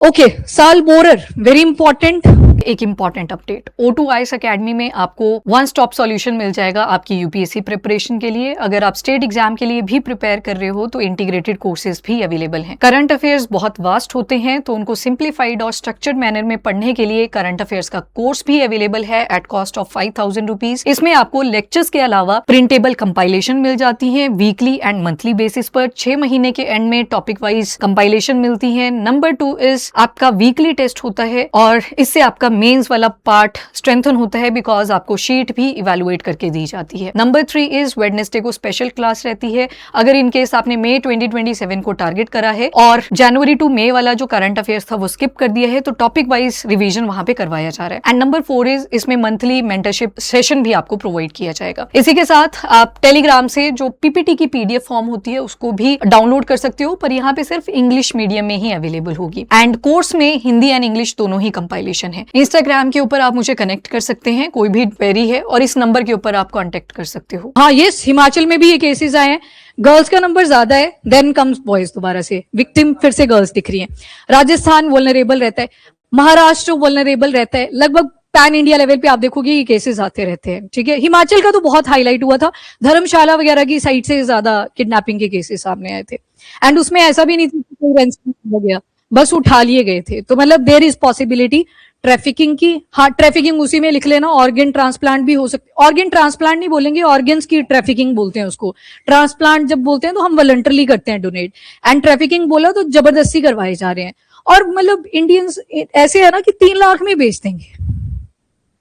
Okay, साल borer very important. एक important update, O2IAS academy में आपको वन स्टॉप सॉल्यूशन मिल जाएगा आपकी यूपीएससी प्रिपरेशन के लिए। अगर आप स्टेट एग्जाम के लिए भी प्रिपेयर कर रहे हो तो इंटीग्रेटेड कोर्सेज भी अवेलेबल हैं। करंट अफेयर्स बहुत वास्ट होते हैं तो उनको सिंप्लीफाइड और स्ट्रक्चर्ड मैनर में पढ़ने के लिए करंट अफेयर्स का कोर्स भी अवेलेबल है एट कॉस्ट ऑफ 5,000 रुपीज। इसमें आपको लेक्चर्स के अलावा प्रिंटेबल कंपाइलेशन मिल जाती है वीकली एंड मंथली बेसिस पर। 6 महीने के एंड में टॉपिक वाइज कंपाइलेशन मिलती है। नंबर 2 इज आपका वीकली टेस्ट होता है और इससे आपका मेंस वाला पार्ट स्ट्रेंथन होता है बिकॉज आपको शीट भी इवेलुएट करके दी जाती है। नंबर 3 इज वेडनेसडे को स्पेशल क्लास रहती है। अगर इन केस आपने मई 2027 को टारगेट करा है और जनवरी टू मई वाला जो करंट अफेयर्स था वो स्किप कर दिया है तो टॉपिक वाइज रिवीजन वहां पे करवाया जा रहा है। एंड नंबर 4 इज इसमें मंथली मेंटरशिप सेशन भी आपको प्रोवाइड किया जाएगा। इसी के साथ आप टेलीग्राम से जो पीपीटी की पीडीएफ फॉर्म होती है उसको भी डाउनलोड कर सकते हो, पर यहाँ पे सिर्फ इंग्लिश मीडियम में ही अवेलेबल होगी। एंड कोर्स में हिंदी एंड इंग्लिश दोनों ही कंपाइलेशन है। इंस्टाग्राम के ऊपर आप मुझे कनेक्ट कर सकते हैं, कोई भी क्वेरी है और इस नंबर के ऊपर आप कांटेक्ट कर सकते हो। हाँ यस, हिमाचल में भी ये केसेस आए हैं। गर्ल्स का नंबर ज्यादा है, देन कम्स बॉयज। दोबारा से विक्टिम फिर से गर्ल्स दिख रही हैं। राजस्थान वल्नरेबल रहता है, महाराष्ट्र वल्नरेबल रहता है। लगभग पैन इंडिया लेवल पे आप देखोगे ये केसेस आते रहते हैं। ठीक है, हिमाचल का तो बहुत हाईलाइट हुआ था, धर्मशाला वगैरह की साइड से ज्यादा किडनैपिंग के केसेस सामने आए थे। एंड उसमें ऐसा भी नहीं था कि कोई ransom हो गया, बस उठा लिए गए थे। तो मतलब देयर इज पॉसिबिलिटी ट्रैफिकिंग की। हाँ, ट्रैफिकिंग उसी में लिख लेना। ऑर्गन ट्रांसप्लांट भी हो सकती, ऑर्गन ट्रांसप्लांट नहीं बोलेंगे, ऑर्गन्स की ट्रैफिकिंग बोलते हैं उसको। ट्रांसप्लांट जब बोलते हैं तो हम वॉलंटरली करते हैं डोनेट, एंड ट्रैफिकिंग बोला तो जबरदस्ती करवाए जा रहे हैं। और मतलब इंडियंस ऐसे है ना कि 3 लाख में बेच देंगे।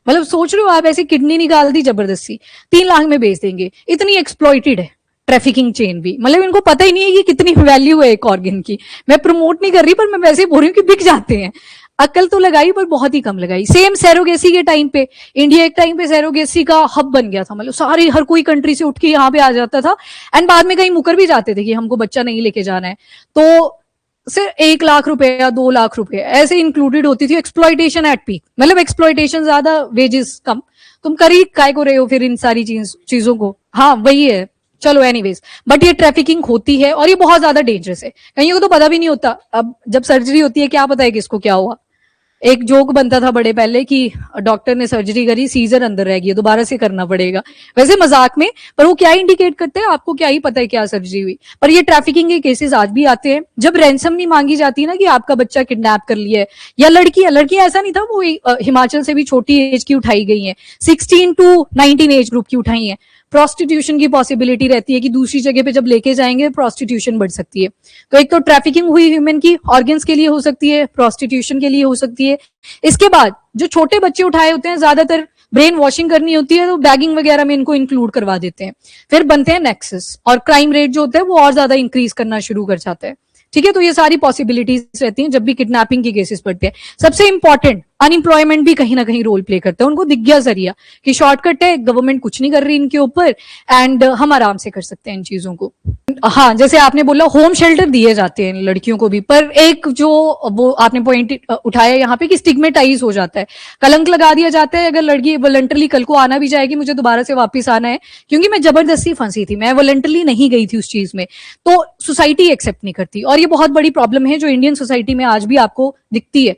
मतलब सोच रहे हो आप, ऐसे किडनी निकाल दी जबरदस्ती 3 लाख में बेच देंगे। इतनी एक्सप्लॉइटेड है ट्रैफिकिंग चेन भी। मतलब इनको पता ही नहीं है कि कितनी वैल्यू है एक ऑर्गन की। मैं प्रमोट नहीं कर रही, पर मैं वैसे बोल रही हूँ कि बिक जाते हैं। अकल तो लगाई पर बहुत ही कम लगाई। सेम सैरोगेसी के टाइम पे इंडिया एक टाइम पे सैरोगेसी का हब बन गया था। मतलब सारी हर कोई कंट्री से उठ के यहाँ पे आ जाता था एंड बाद में कहीं मुकर भी जाते थे कि हमको बच्चा नहीं लेके जाना है तो सिर्फ 1 लाख रुपए या 2 लाख रुपए ऐसे इंक्लूडेड होती थी। एक्सप्लॉइटेशन एट पीक, मतलब एक्सप्लॉइटेशन ज्यादा, वेजेस कम। तुम कर ही काय को रहे हो फिर इन सारी चीजों को। हाँ वही है, चलो एनीवेज। बट ये ट्रैफिकिंग होती है और ये बहुत ज्यादा डेंजरस है। कहीं को तो पता भी नहीं होता। अब जब सर्जरी होती है क्या पता है किसको क्या हुआ। एक जोक बनता था बड़े पहले कि डॉक्टर ने सर्जरी करी, सीजर अंदर रह गया, दोबारा से करना पड़ेगा। वैसे मजाक में, पर वो क्या इंडिकेट करते हैं आपको क्या ही पता है क्या सर्जरी हुई। पर ये ट्रैफिकिंग के केसेस आज भी आते हैं। जब रैंसम नहीं मांगी जाती ना कि आपका बच्चा किडनैप कर लिया है, या लड़की ऐसा नहीं था, वो हिमाचल से भी छोटी एज की उठाई गई है, 16 to 19 एज ग्रुप की उठाई है। प्रोस्टिट्यूशन की पॉसिबिलिटी रहती है कि दूसरी जगह पे जब लेके जाएंगे प्रोस्टिट्यूशन बढ़ सकती है। तो एक तो ट्रैफिकिंग हुई ह्यूमन की, ऑर्गन्स के लिए हो सकती है, प्रोस्टिट्यूशन के लिए हो सकती है। इसके बाद जो छोटे बच्चे उठाए होते हैं, ज्यादातर ब्रेन वॉशिंग करनी होती है तो बैगिंग वगैरह में इनको इंक्लूड करवा देते हैं। फिर बनते हैं नेक्सस और क्राइम रेट जो होता है वो और ज्यादा इंक्रीज करना शुरू कर जाता है। ठीक है, तो ये सारी पॉसिबिलिटीज रहती हैं जब भी किडनैपिंग के केसेस पड़ते हैं। सबसे इंपॉर्टेंट, अनएम्प्लॉयमेंट भी कहीं ना कहीं रोल प्ले करता है। उनको दिख गया जरिया कि शॉर्टकट है, गवर्नमेंट कुछ नहीं कर रही इनके ऊपर एंड हम आराम से कर सकते हैं इन चीजों को। हाँ, जैसे आपने बोला होम शेल्टर दिए जाते हैं लड़कियों को भी, पर एक जो वो आपने पॉइंट उठाया यहाँ पे कि स्टिग्मेटाइज हो जाता है, कलंक लगा दिया जाता है। अगर लड़की वॉलंटरली कल को आना भी जाएगी, मुझे दोबारा से वापस आना है क्योंकि मैं जबरदस्ती फंसी थी, मैं वॉलंटरली नहीं गई थी उस चीज में, तो सोसाइटी एक्सेप्ट नहीं करती। और ये बहुत बड़ी प्रॉब्लम है जो इंडियन सोसाइटी में आज भी आपको दिखती है।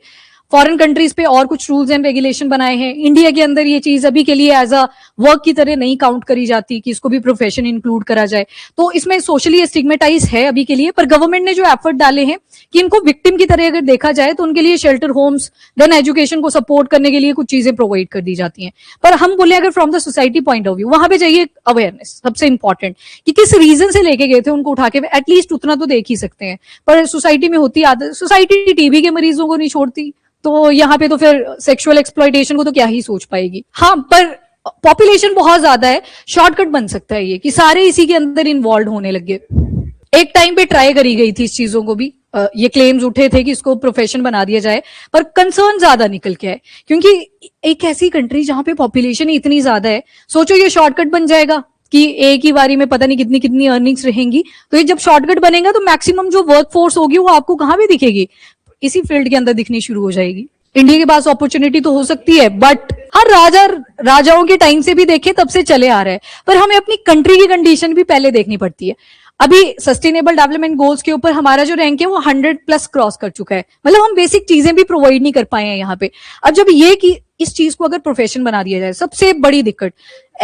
फॉरेन कंट्रीज पे और कुछ रूल्स एंड रेगुलेशन बनाए हैं। इंडिया के अंदर ये चीज अभी के लिए एज अ वर्क की तरह नहीं काउंट करी जाती कि इसको भी प्रोफेशन इंक्लूड करा जाए। तो इसमें सोशली स्टिग्मेटाइज है अभी के लिए, पर गवर्नमेंट ने जो एफर्ट डाले हैं कि इनको विक्टिम की तरह अगर देखा जाए तो उनके लिए शेल्टर होम्स, देन एजुकेशन को सपोर्ट करने के लिए कुछ चीजें प्रोवाइड कर दी जाती हैं। पर हम बोले अगर from the society point of view, वहां पे चाहिए अवेयरनेस। सबसे इंपॉर्टेंट कि किस रीजन से लेके गए थे उनको उठा के, एटलीस्ट उतना तो देख ही सकते हैं। पर सोसाइटी में होती आदत, सोसाइटी टीबी के मरीजों को नहीं छोड़ती, तो यहाँ पे तो फिर सेक्सुअल एक्सप्लॉइटेशन को तो क्या ही सोच पाएगी। हाँ, पर पॉपुलेशन बहुत ज्यादा है, शॉर्टकट बन सकता है ये कि सारे इसी के अंदर इन्वॉल्व होने लगे। एक टाइम पे ट्राई करी गई थी इस चीजों को भी, ये क्लेम्स उठे थे कि इसको प्रोफेशन बना दिया जाए, पर कंसर्न ज्यादा निकल के है क्योंकि एक ऐसी कंट्री जहां पे पॉपुलेशन इतनी ज्यादा है, सोचो ये शॉर्टकट बन जाएगा कि एक ही बारी में पता नहीं कितनी कितनी अर्निंग्स रहेंगी। तो ये जब शॉर्टकट बनेगा तो मैक्सिमम जो वर्क फोर्स होगी वो आपको कहाँ भी दिखेगी, इसी फील्ड के अंदर दिखनी शुरू हो जाएगी। इंडिया के पास अपॉर्चुनिटी तो हो सकती है, बट हर राजाओं के टाइम से भी देखे तब से चले आ रहा है, पर हमें अपनी कंट्री की कंडीशन भी पहले देखनी पड़ती है। अभी सस्टेनेबल डेवलपमेंट गोल्स के ऊपर हमारा जो रैंक है वो 100+ क्रॉस कर चुका है, मतलब हम बेसिक चीजें भी प्रोवाइड नहीं कर पाए हैं यहाँ पे। अब जब ये कि इस चीज को अगर प्रोफेशन बना दिया जाए, सबसे बड़ी दिक्कत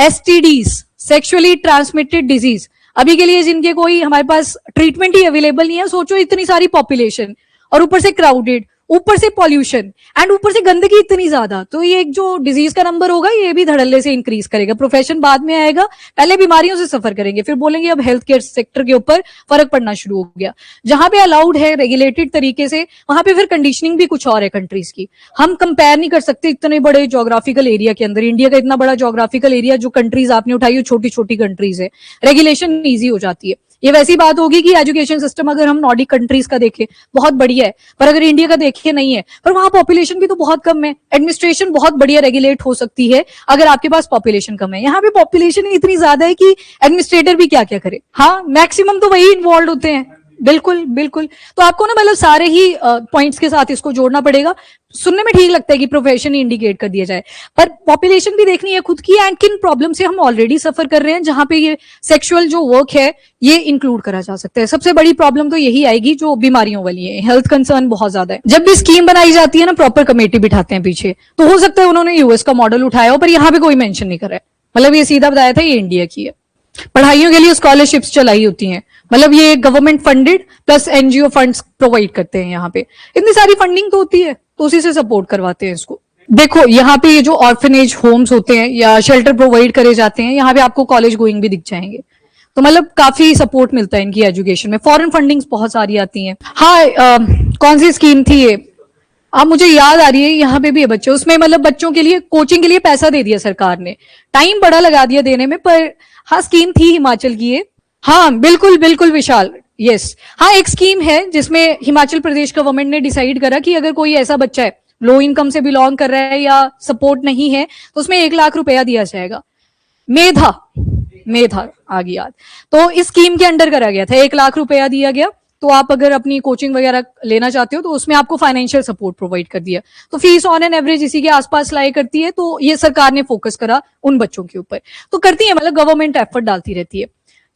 STDs, सेक्सुअली ट्रांसमिटेड डिजीज, अभी के लिए जिनके कोई हमारे पास ट्रीटमेंट ही अवेलेबल नहीं है। सोचो इतनी सारी पॉपुलेशन और ऊपर से क्राउडेड, ऊपर से पॉल्यूशन एंड ऊपर से गंदगी इतनी ज्यादा, तो ये एक जो डिजीज का नंबर होगा ये भी धड़ल्ले से इंक्रीज करेगा। प्रोफेशन बाद में आएगा, पहले बीमारियों से सफर करेंगे, फिर बोलेंगे अब हेल्थ केयर सेक्टर के ऊपर फर्क पड़ना शुरू हो गया। जहां पे अलाउड है रेगुलेटेड तरीके से, वहां पे फिर कंडीशनिंग भी कुछ और है कंट्रीज की। हम कंपेयर नहीं कर सकते इतने बड़े जोग्राफिकल एरिया के अंदर। इंडिया का इतना बड़ा जोग्राफिकल एरिया, जो कंट्रीज आपने उठाई वो छोटी छोटी कंट्रीज है, रेगुलेशन ईजी हो जाती है। ये वैसी बात होगी कि एजुकेशन सिस्टम अगर हम नॉर्डिक कंट्रीज का देखें बहुत बढ़िया है, पर अगर इंडिया का देखें नहीं है, पर वहां पॉपुलेशन भी तो बहुत कम है, एडमिनिस्ट्रेशन बहुत बढ़िया रेगुलेट हो सकती है अगर आपके पास पॉपुलेशन कम है। यहाँ पे पॉपुलेशन इतनी ज्यादा है कि एडमिनिस्ट्रेटर भी क्या क्या करे। हाँ, मैक्सिमम तो वही इन्वॉल्व होते हैं। बिल्कुल बिल्कुल, तो आपको ना मतलब सारे ही पॉइंट्स के साथ इसको जोड़ना पड़ेगा। सुनने में ठीक लगता है कि प्रोफेशन ही इंडिकेट कर दिया जाए, पर पॉपुलेशन भी देखनी है खुद की एंड किन प्रॉब्लम से हम ऑलरेडी सफर कर रहे हैं, जहां पे ये सेक्सुअल जो वर्क है ये इंक्लूड करा जा सकता है। सबसे बड़ी प्रॉब्लम तो यही आएगी जो बीमारियों वाली है, हेल्थ कंसर्न बहुत ज्यादा है। जब भी स्कीम बनाई जाती है ना, प्रॉपर कमेटी बिठाते हैं पीछे, तो हो सकता है उन्होंने यूएस का मॉडल उठाया हो, पर यहाँ पे कोई मेंशन नहीं करा है। मतलब ये सीधा बताया था ये इंडिया की है। पढ़ाइयों के लिए स्कॉलरशिप्स चलाई होती हैं, मतलब ये government funded plus NGO funds provide करते हैं। यहाँ पे इतनी सारी फंडिंग तो होती है, तो उसी से सपोर्ट करवाते हैं इसको। देखो यहाँ पे ये जो ऑर्फनेज होम्स होते हैं या शेल्टर प्रोवाइड करे जाते हैं, यहाँ पे आपको कॉलेज गोइंग भी दिख जाएंगे, तो मतलब काफी सपोर्ट मिलता है इनकी एजुकेशन में। फॉरेन फंडिंग्स बहुत सारी आती हैं। हाँ, कौन सी स्कीम थी ये, अब मुझे याद आ रही है, यहाँ पे भी है बच्चे, उसमें मतलब बच्चों के लिए कोचिंग के लिए पैसा दे दिया सरकार ने, टाइम बड़ा लगा दिया देने में, पर हाँ स्कीम थी हिमाचल की ये। हाँ बिल्कुल बिल्कुल विशाल, यस। हाँ, एक स्कीम है जिसमें हिमाचल प्रदेश गवर्नमेंट ने डिसाइड करा कि अगर कोई ऐसा बच्चा है लो इनकम से बिलोंग कर रहा है या सपोर्ट नहीं है, तो उसमें 1 लाख रुपया दिया जाएगा। मेधा मेधा आ गई याद, तो इस स्कीम के अंडर करा गया था, 1 लाख रुपया दिया गया। तो आप अगर अपनी कोचिंग वगैरह लेना चाहते हो तो उसमें आपको फाइनेंशियल सपोर्ट प्रोवाइड कर दिया, तो फीस ऑन एन एवरेज इसी के आसपास लाई करती है। तो ये सरकार ने फोकस करा उन बच्चों के ऊपर, तो करती है, मतलब गवर्नमेंट एफर्ट डालती रहती है।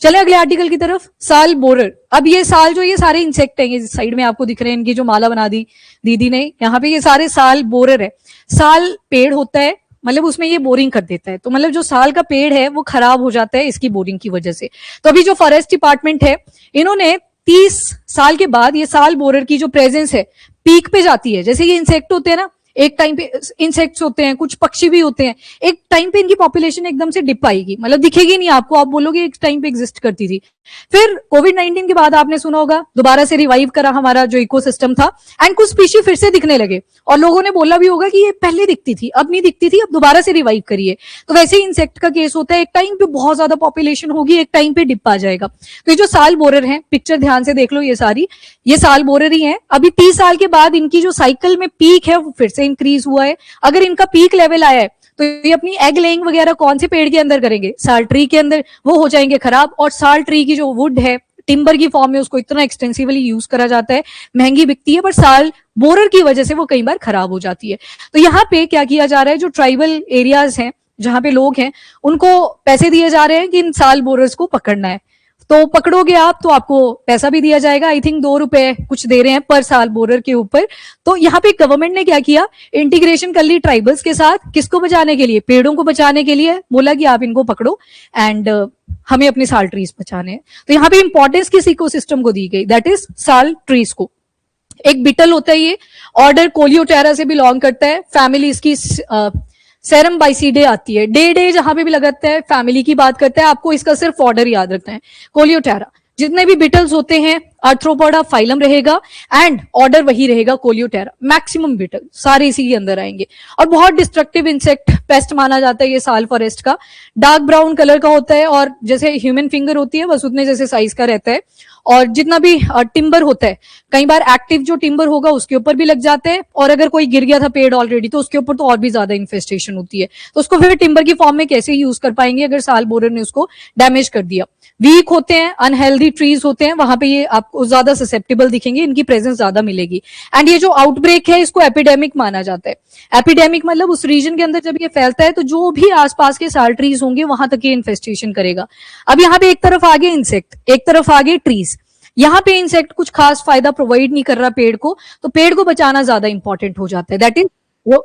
चले अगले आर्टिकल की तरफ, साल बोरर। अब ये साल जो ये सारे इंसेक्ट हैं, ये साइड में आपको दिख रहे हैं, इनकी जो माला बना दी दीदी ने, यहाँ पे ये सारे साल बोरर है। साल पेड़ होता है, मतलब उसमें ये बोरिंग कर देता है, तो मतलब जो साल का पेड़ है वो खराब हो जाता है इसकी बोरिंग की वजह से। तो अभी जो फॉरेस्ट डिपार्टमेंट है, इन्होंने 30 साल के बाद ये साल बोरर की जो प्रेजेंस है पीक पे जाती है। जैसे ये इंसेक्ट होते हैं ना, एक टाइम पे इंसेक्ट्स होते हैं, कुछ पक्षी भी होते हैं, एक टाइम पे इनकी पॉपुलेशन एकदम से डिप आएगी, मतलब दिखेगी नहीं आपको, आप बोलोगे एक टाइम पे एग्जिस्ट करती थी। फिर कोविड-19 के बाद आपने सुना होगा दोबारा से रिवाइव करा हमारा जो इकोसिस्टम था, एंड कुछ स्पीशी फिर से दिखने लगे, और लोगों ने बोला भी होगा कि ये पहले दिखती थी, अब नहीं दिखती थी, अब दोबारा से रिवाइव करिए। तो वैसे ही इंसेक्ट का केस होता है, एक टाइम पे बहुत ज्यादा पॉपुलेशन होगी, एक टाइम पे डिप आ जाएगा। तो ये जो साल बोरर है, पिक्चर ध्यान से देख लो, ये सारी ये साल बोरर ही है। अभी 30 साल के बाद इनकी जो साइकिल में पीक है वो फिर से इंक्रीज हुआ है। अगर इनका पीक लेवल आया है तो ये अपनी एग लेइंग वगैरह कौन से पेड़ के अंदर करेंगे, साल ट्री के अंदर, वो हो जाएंगे खराब। और साल ट्री की जो वुड है टिम्बर की फॉर्म में, उसको इतना एक्सटेंसिवली यूज करा जाता है, महंगी बिकती है, पर साल बोरर की वजह से वो कई बार खराब हो जाती है। तो यहाँ पे क्या किया जा रहा है, जो ट्राइबल एरियाज हैं जहां पे लोग हैं, उनको पैसे दिए जा रहे हैं कि इन साल बोरर्स को पकड़ना है। तो पकड़ोगे आप तो आपको पैसा भी दिया जाएगा, आई थिंक 2 रुपए कुछ दे रहे हैं पर साल बोरर के ऊपर। तो यहाँ पे गवर्नमेंट ने क्या किया, इंटीग्रेशन कर ली ट्राइबल्स के साथ, किसको बचाने के लिए, पेड़ों को बचाने के लिए, बोला कि आप इनको पकड़ो एंड हमें अपने साल ट्रीज बचाने हैं। तो यहाँ पे इंपॉर्टेंस किस इकोसिस्टम को दी गई, दैट इज साल ट्रीज को। एक बिटल होता है, ये ऑर्डर कोलियोटेरा से बिलोंग करता है, फैमिली इसकी सेरम बाइसीडे आती है। डे जहां पे भी लगाता है फैमिली की बात करता है, आपको इसका सिर्फ ऑर्डर याद रखना है, कोलियोटेरा। जितने भी बिटल्स होते हैं आर्थ्रोपोडा फाइलम रहेगा एंड ऑर्डर वही रहेगा कोलियोटेरा। मैक्सिमम बिटल सारे इसी के अंदर आएंगे, और बहुत डिस्ट्रक्टिव इंसेक्ट पेस्ट माना जाता है ये साल फॉरेस्ट का। डार्क ब्राउन कलर का होता है और जैसे ह्यूमन फिंगर होती है बस उतने जैसे साइज का रहता है, और जितना भी टिम्बर होता है, कई बार एक्टिव जो टिम्बर होगा उसके ऊपर भी लग जाते हैं, और अगर कोई गिर गया था पेड़ ऑलरेडी तो उसके ऊपर तो और भी ज्यादा इन्फेस्टेशन होती है। तो उसको फिर टिम्बर की फॉर्म में कैसे यूज कर पाएंगे अगर साल बोरर ने उसको डैमेज कर दिया। वीक होते हैं, अनहेल्दी ट्रीज होते हैं, वहां पे ये आपको ज्यादा ससेप्टेबल दिखेंगे, इनकी प्रेजेंस ज्यादा मिलेगी। एंड ये जो आउटब्रेक है इसको एपिडेमिक माना जाता है। एपिडेमिक मतलब उस रीजन के अंदर जब ये फैलता है तो जो भी आसपास के साल ट्रीज होंगे वहां तक ये इन्फेस्टेशन करेगा। अब यहाँ पे एक तरफ आ गए इंसेक्ट, एक तरफ आ गए ट्रीज। यहाँ पे इंसेक्ट कुछ खास फायदा प्रोवाइड नहीं कर रहा पेड़ को, तो पेड़ को बचाना ज्यादा इंपॉर्टेंट हो जाता है। दैट इज वो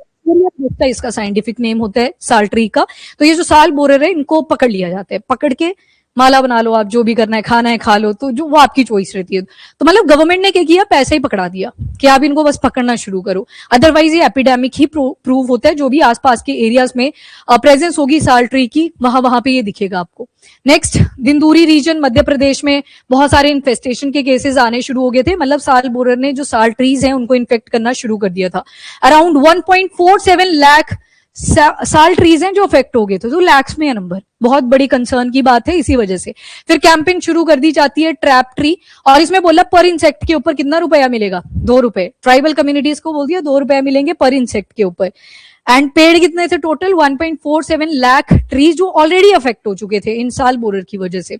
इसका साइंटिफिक नेम होता है साल ट्री का। तो ये जो साल बोरर है इनको पकड़ लिया जाता है, पकड़ के माला बना लो, आप जो भी करना है, खाना है खा लो, तो जो वो आपकी चॉइस रहती है। तो मतलब गवर्नमेंट ने क्या किया, पैसा ही पकड़ा दिया कि आप इनको बस पकड़ना शुरू करो। अदरवाइज ये एपिडेमिक ही प्रूव होता है। जो भी आसपास के एरियाज में प्रेजेंस होगी साल ट्री की, वहां वहां पे ये दिखेगा आपको। नेक्स्ट, दिंदूरी रीजन मध्य प्रदेश में बहुत सारे इन्फेस्टेशन के केसेस आने शुरू हो गए थे। मतलब साल बोरर ने जो साल ट्रीज हैं उनको इन्फेक्ट करना शुरू कर दिया था। अराउंड 1.47 लाख साल ट्रीज हैं जो अफेक्ट हो गए थे, तो लैक्स में है नंबर। बहुत बड़ी कंसर्न की बात है इसी वजह से। फिर कैंपेन शुरू कर दी जाती है ट्रैप ट्री, और इसमें बोला पर इंसेक्ट के ऊपर कितना रुपया मिलेगा, 2 रुपए। ट्राइबल कम्युनिटीज को बोल दिया 2 रुपया मिलेंगे पर इंसेक्ट के ऊपर। एंड पेड़ कितने थे टोटल, 1.47 लाख ट्रीज जो ऑलरेडी अफेक्ट हो चुके थे इन साल बोरर की वजह से।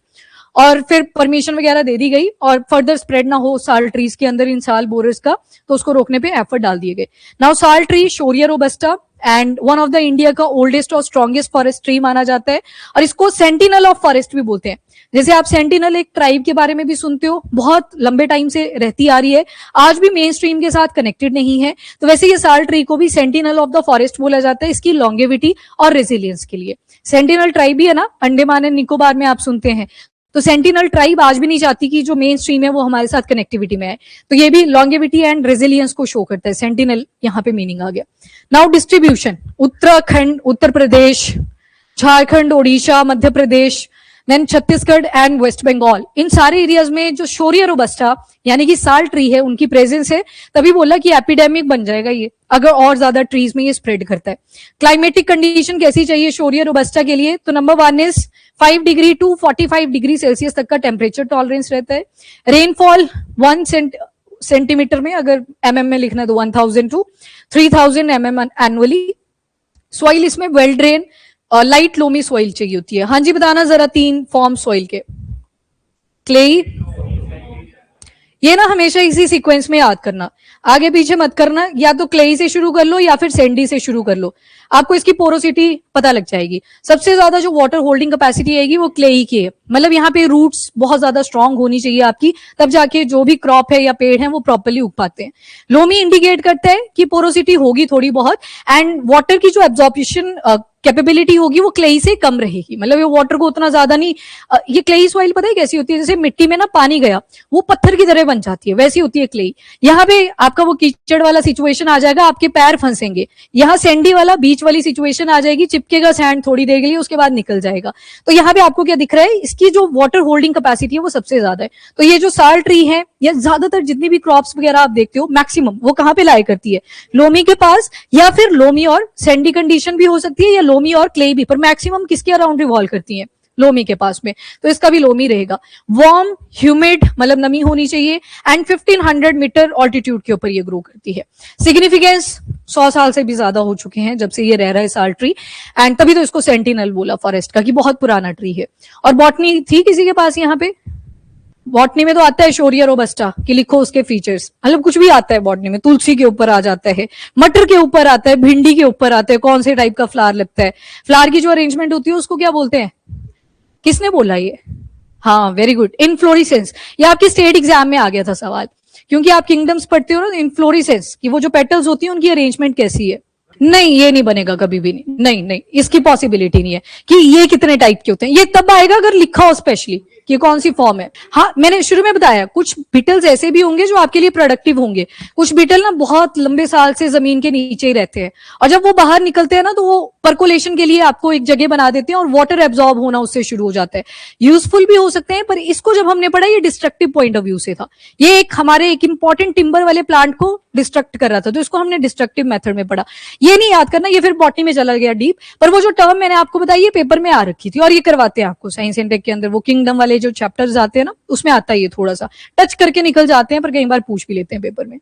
और फिर परमिशन वगैरह दे दी गई, और फर्दर स्प्रेड ना हो साल ट्रीज के अंदर इन साल बोरर्स का, तो उसको रोकने पे एफर्ट डाल दिए गए। Now sal tree shorea robusta and one of the India का ओल्डेस्ट और स्ट्रॉन्गेस्ट फॉरेस्ट ट्री माना जाता है, और इसको सेंटिनल ऑफ फॉरेस्ट भी बोलते हैं। जैसे आप सेंटिनल एक ट्राइब के बारे में भी सुनते हो, बहुत लंबे टाइम से रहती आ रही है, आज भी मेन स्ट्रीम के साथ कनेक्टेड नहीं है, तो वैसे ये साल ट्री को भी सेंटिनल ऑफ द फॉरेस्ट बोला जाता है इसकी लॉन्गेविटी और रेजिलियंस के लिए। सेंटिनल ट्राइब भी है ना, अंडमान एंड निकोबार में आप सुनते हैं, तो सेंटिनल ट्राइब आज भी नहीं चाहती कि जो मेन स्ट्रीम है वो हमारे साथ कनेक्टिविटी में है, तो ये भी लॉन्गेविटी एंड रेजिलियंस को शो करता है। सेंटिनल यहाँ पे मीनिंग आ गया। Now distribution, Uttarakhand, Uttar Pradesh, Jharkhand, Odisha, Madhya Pradesh, then Chhattisgarh and West Bengal, इन सारे एरियाज में जो शोरिया रोबस्टा यानी कि साल ट्री है उनकी प्रेजेंस है। तभी बोला कि एपिडेमिक बन जाएगा ये अगर और ज्यादा ट्रीज में ये स्प्रेड करता है। क्लाइमेटिक कंडीशन कैसी चाहिए शोरिया रोबस्टा के लिए, तो number 1 is 5 degree to 45 degree Celsius तक का टेम्परेचर टॉलरेंस रहता है। रेनफॉल 1 सेंटीमीटर में, अगर एमएम में लिखना है तो 1000 टू 3000 mm एनुअली। सॉइल इसमें वेल ड्रेन और लाइट लोमी सॉइल चाहिए होती है। हाँ जी बताना जरा 3 फॉर्म सॉइल के। क्लेई, ये ना हमेशा इसी सीक्वेंस में याद करना, आगे पीछे मत करना, या तो क्लेई से शुरू कर लो या फिर सैंडी से शुरू कर लो, आपको इसकी पोरोसिटी पता लग जाएगी। सबसे ज्यादा जो वाटर होल्डिंग कैपेसिटी आएगी वो क्लेई की है, मतलब यहाँ पे रूट्स बहुत ज्यादा स्ट्रांग होनी चाहिए आपकी, तब जाके जो भी क्रॉप है या पेड़ है वो प्रॉपर्ली उग पाते हैं। लोमी इंडिकेट करता है कि पोरोसिटी होगी थोड़ी बहुत, एंड वाटर की जो एब्जॉर्प्शन कैपेबिलिटी होगी वो क्लेई से कम रहेगी, मतलब ये वाटर को उतना ज्यादा नहीं। ये क्लेई सॉइल पता है कैसी होती है, जैसे मिट्टी में ना पानी गया वो पत्थर की तरह बन जाती है, वैसी होती है क्लेई। यहाँ पे आपका वो कीचड़ वाला सिचुएशन आ जाएगा, आपके पैर फंसेंगे। यहाँ सैंडी वाला बीच वाली सिचुएशन आ जाएगी, चिपकेगा सैंड थोड़ी देर के लिए, उसके बाद निकल जाएगा। तो यहाँ पे आपको क्या दिख रहा है, इसकी जो वाटर होल्डिंग कैपेसिटी है वो सबसे ज्यादा है। तो ये जो साल ट्री है या ज्यादातर जितनी भी क्रॉप्स वगैरह आप देखते हो मैक्सिमम वो कहाँ पे लाई करती है, लोमी के पास, या फिर लोमी और सैंडी कंडीशन भी हो सकती है, या लोमी और क्ले भी, पर मैक्सिमम किसके अराउंड रिवॉल्व करती है, लोमी के पास में, तो इसका भी लोमी रहेगा। वार्म ह्यूमिड मतलब नमी होनी चाहिए, एंड 1500 मीटर ऑल्टीट्यूड के ऊपर ये ग्रो करती है। सिग्निफिकेंस 100 साल से भी ज्यादा हो चुके हैं जब से ये रह रहा है साल ट्री, एंड तभी तो इसको सेंटिनल बोला फॉरेस्ट का कि बहुत पुराना ट्री है। और बॉटनी थी किसी के पास यहाँ पे, बॉटनी में तो आता है शोरिया रोबस्टा कि लिखो उसके फीचर्स, मतलब कुछ भी आता है बॉटनी में, तुलसी के ऊपर आ जाता है, मटर के ऊपर आता है, भिंडी के ऊपर आता है, कौन से टाइप का फ्लावर लगता है, फ्लावर की जो अरेंजमेंट होती है उसको क्या बोलते हैं, किसने बोला ये, हाँ वेरी गुड, इनफ्लोरिसेंस। ये आपके स्टेट एग्जाम में आ गया था सवाल, क्योंकि आप किंगडम्स पढ़ते हो ना, इनफ्लोरिसेंस की वो जो पेटल्स होती है उनकी अरेंजमेंट कैसी है। नहीं, ये नहीं बनेगा कभी भी नहीं, नहीं नहीं, इसकी पॉसिबिलिटी नहीं है कि ये कितने टाइप के होते हैं, ये तब आएगा अगर लिखा हो स्पेशली कि कौन सी फॉर्म है। हाँ मैंने शुरू में बताया कुछ बीटल्स ऐसे भी होंगे जो आपके लिए प्रोडक्टिव होंगे, कुछ बीटल ना बहुत लंबे साल से जमीन के नीचे ही रहते हैं, और जब वो बाहर निकलते हैं ना तो वो पर्कोलेशन के लिए आपको एक जगह बना देते हैं और वाटर एब्जॉर्ब होना उससे शुरू हो जाता है। यूजफुल भी हो सकते हैं, पर इसको जब हमने पढ़ा ये डिस्ट्रक्टिव पॉइंट ऑफ व्यू से था। ये एक हमारे एक इंपॉर्टेंट टिम्बर वाले प्लांट को डिस्ट्रक्ट कर रहा था, तो इसको हमने डिस्ट्रक्टिव मेथड में पढ़ा। ये नहीं याद करना, ये फिर बॉटनी में चला गया डीप, पर वो जो टर्म मैंने आपको बताई ये पेपर में आ रखी थी, और ये करवाते हैं आपको साइंस एंड टेक के अंदर, वो किंगडम वाले जो चैप्टर्स आते हैं ना उसमें आता है, ये थोड़ा सा टच करके निकल जाते हैं पर कई बार पूछ भी लेते हैं पेपर में।